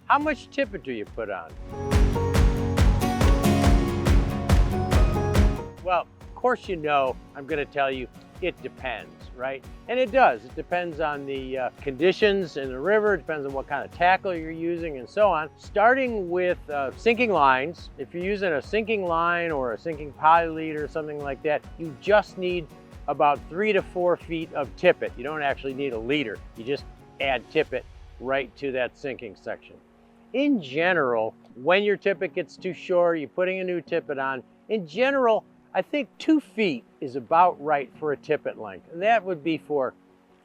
How much tippet do you put on? Well, of course you know, I'm going to tell you, it depends, right? And it does. It depends on the conditions in the river. It depends on what kind of tackle you're using and so on. Starting with sinking lines, if you're using a sinking line or a sinking poly lead or something like that, you just need about 3 to 4 feet of tippet. You don't actually need a leader. You just add tippet right to that sinking section. In general, when your tippet gets too short, you're putting a new tippet on. In general, I think 2 feet is about right for a tippet length. And that would be for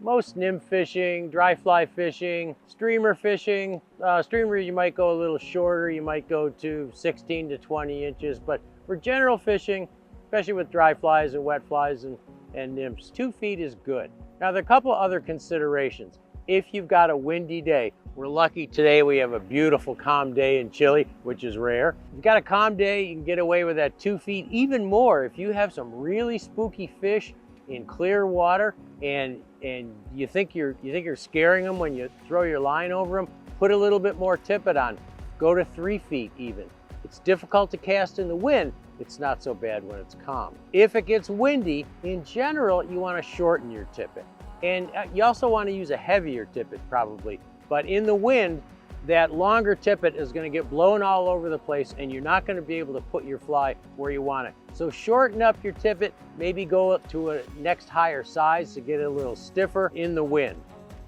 most nymph fishing, dry fly fishing, streamer fishing. Streamer, you might go a little shorter. You might go to 16 to 20 inches. But for general fishing, especially with dry flies and wet flies and nymphs, 2 feet is good. Now, there are a couple other considerations. If you've got a windy day, we're lucky today we have a beautiful calm day in Chile, which is rare. If you've got a calm day, you can get away with that 2 feet, even more if you have some really spooky fish in clear water and you think you're scaring them when you throw your line over them, put a little bit more tippet on. Go to 3 feet even. It's difficult to cast in the wind. It's not so bad when it's calm. If it gets windy, in general, you want to shorten your tippet. And you also want to use a heavier tippet probably. But in the wind, that longer tippet is going to get blown all over the place and you're not going to be able to put your fly where you want it. So shorten up your tippet, maybe go up to a next higher size to get it a little stiffer in the wind.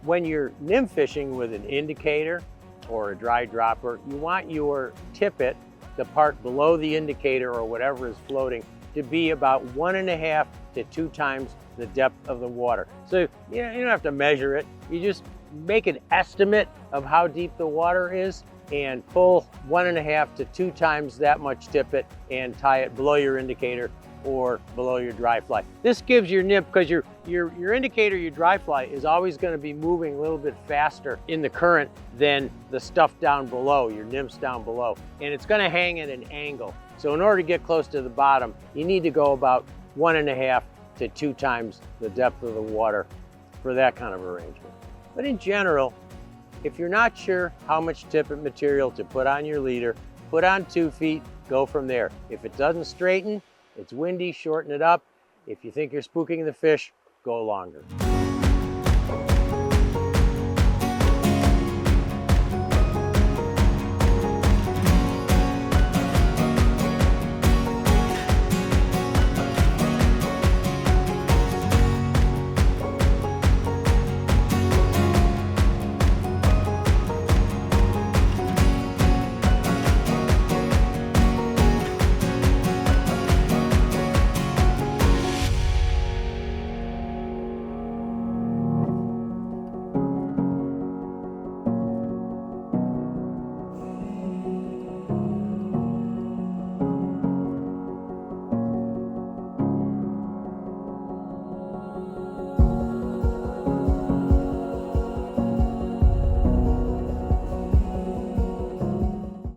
When you're nymph fishing with an indicator or a dry dropper, you want your tippet, the part below the indicator or whatever is floating, to be about 1.5 to 2 times the depth of the water. So you don't have to measure it. You just make an estimate of how deep the water is and pull 1.5 to 2 times that much tippet and tie it below your indicator or below your dry fly. This gives your nymph, because your indicator, your dry fly, is always going to be moving a little bit faster in the current than the stuff down below, your nymphs down below. And it's going to hang at an angle. So in order to get close to the bottom, you need to go about 1.5 to 2 times the depth of the water for that kind of arrangement. But in general, if you're not sure how much tippet material to put on your leader, put on 2 feet, go from there. If it doesn't straighten, it's windy, shorten it up. If you think you're spooking the fish, go longer.